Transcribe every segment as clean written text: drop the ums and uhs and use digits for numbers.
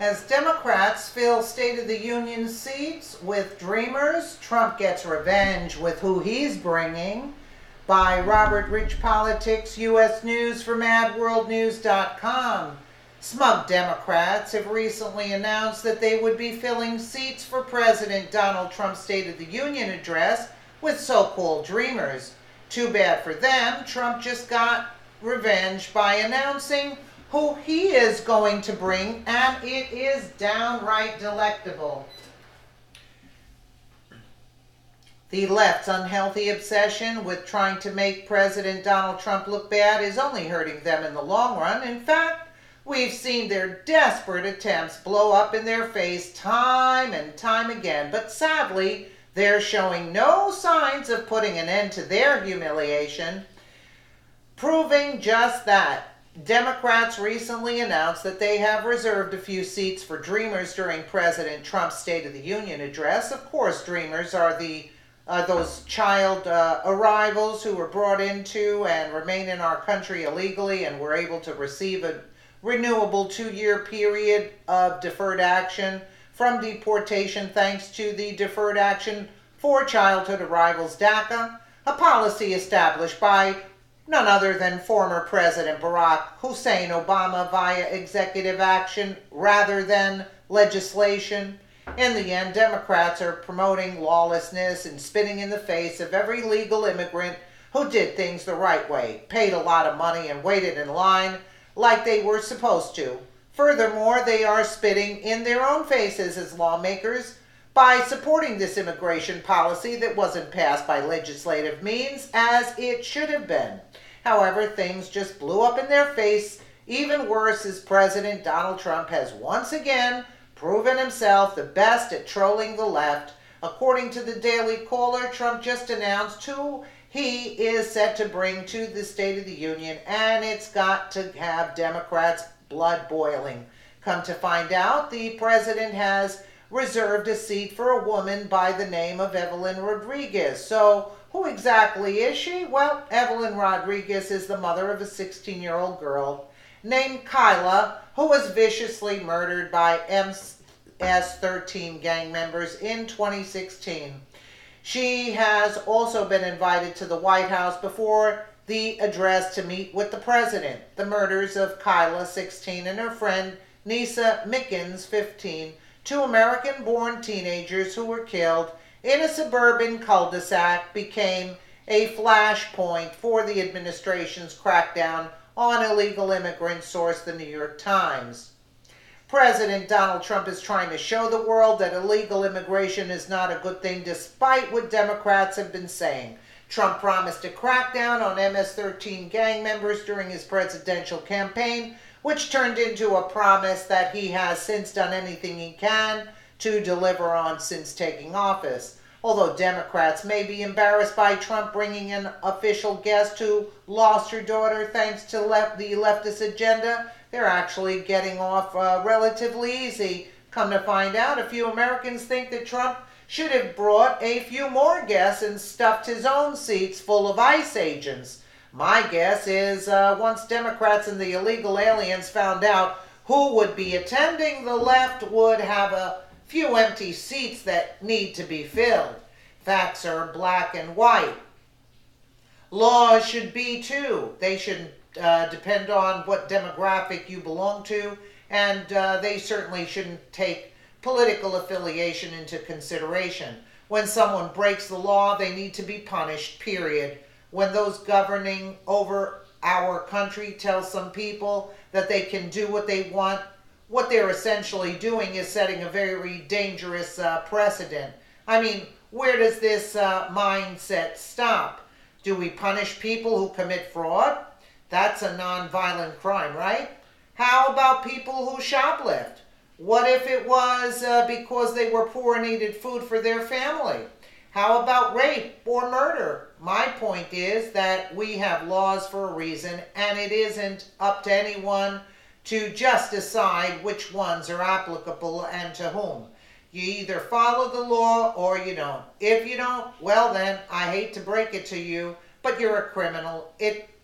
As Democrats fill State of the Union seats with dreamers, Trump gets revenge with who he's bringing. By Robert Rich Politics, U.S. News from AdWorldNews.com. Smug Democrats have recently announced that they would be filling seats for President Donald Trump's State of the Union address with so-called dreamers. Too bad for them, Trump just got revenge by announcing who he is going to bring, and it is downright delectable. The left's unhealthy obsession with trying to make President Donald Trump look bad is only hurting them in the long run. In fact, we've seen their desperate attempts blow up in their face time and time again, but sadly, they're showing no signs of putting an end to their humiliation, proving just that. Democrats recently announced that they have reserved a few seats for dreamers during President Trump's State of the Union address. Of course, dreamers are those child arrivals who were brought into and remain in our country illegally and were able to receive a renewable 2-year period of deferred action from deportation thanks to the Deferred Action for Childhood Arrivals DACA, a policy established by none other than former President Barack Hussein Obama via executive action rather than legislation. In the end, Democrats are promoting lawlessness and spitting in the face of every legal immigrant who did things the right way, paid a lot of money, and waited in line like they were supposed to. Furthermore, they are spitting in their own faces as lawmakers by supporting this immigration policy that wasn't passed by legislative means as it should have been. However, things just blew up in their face, even worse as President Donald Trump has once again proven himself the best at trolling the left. According to the Daily Caller, Trump just announced who he is set to bring to the State of the Union, and it's got to have Democrats' blood boiling. Come to find out, the president has reserved a seat for a woman by the name of Evelyn Rodriguez. So, who exactly is she? Well, Evelyn Rodriguez is the mother of a 16-year-old girl named Kyla, who was viciously murdered by MS-13 gang members in 2016. She has also been invited to the White House before the address to meet with the president. The murders of Kyla, 16, and her friend Nisa Mickens, 15, two American-born teenagers who were killed in a suburban cul-de-sac, became a flashpoint for the administration's crackdown on illegal immigrants, source the New York Times. President Donald Trump is trying to show the world that illegal immigration is not a good thing, despite what Democrats have been saying. Trump promised a crackdown on MS-13 gang members during his presidential campaign, which turned into a promise that he has since done anything he can to deliver on since taking office. Although Democrats may be embarrassed by Trump bringing an official guest who lost her daughter thanks to the leftist agenda, they're actually getting off relatively easy. Come to find out, a few Americans think that Trump should have brought a few more guests and stuffed his own seats full of ICE agents. My guess is once Democrats and the illegal aliens found out who would be attending, the left would have a few empty seats that need to be filled. Facts are black and white. Laws should be too. They should depend on what demographic you belong to, and they certainly shouldn't take political affiliation into consideration. When someone breaks the law, they need to be punished, period. When those governing over our country tell some people that they can do what they want, what they're essentially doing is setting a very dangerous precedent. I mean, where does this mindset stop? Do we punish people who commit fraud? That's a non-violent crime, right? How about people who shoplift? What if it was because they were poor and needed food for their family? How about rape or murder? My point is that we have laws for a reason, and it isn't up to anyone to just decide which ones are applicable and to whom. You either follow the law or you don't. If you don't, well then, I hate to break it to you, but you're a criminal.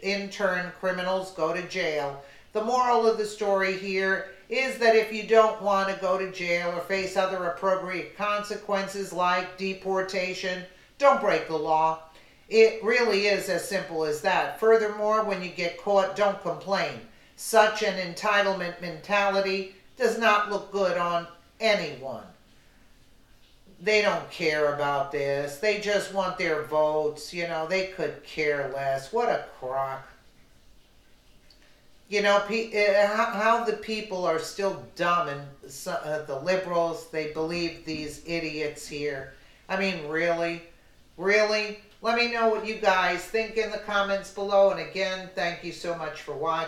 In turn, criminals go to jail. The moral of the story here is that if you don't want to go to jail or face other appropriate consequences like deportation, don't break the law. It really is as simple as that. Furthermore, when you get caught, don't complain. Such an entitlement mentality does not look good on anyone. They don't care about this. They just want their votes. They could care less. What a crock. How the people are still dumb, and the liberals, they believe these idiots here. I mean, really? Really? Let me know what you guys think in the comments below. And again, thank you so much for watching.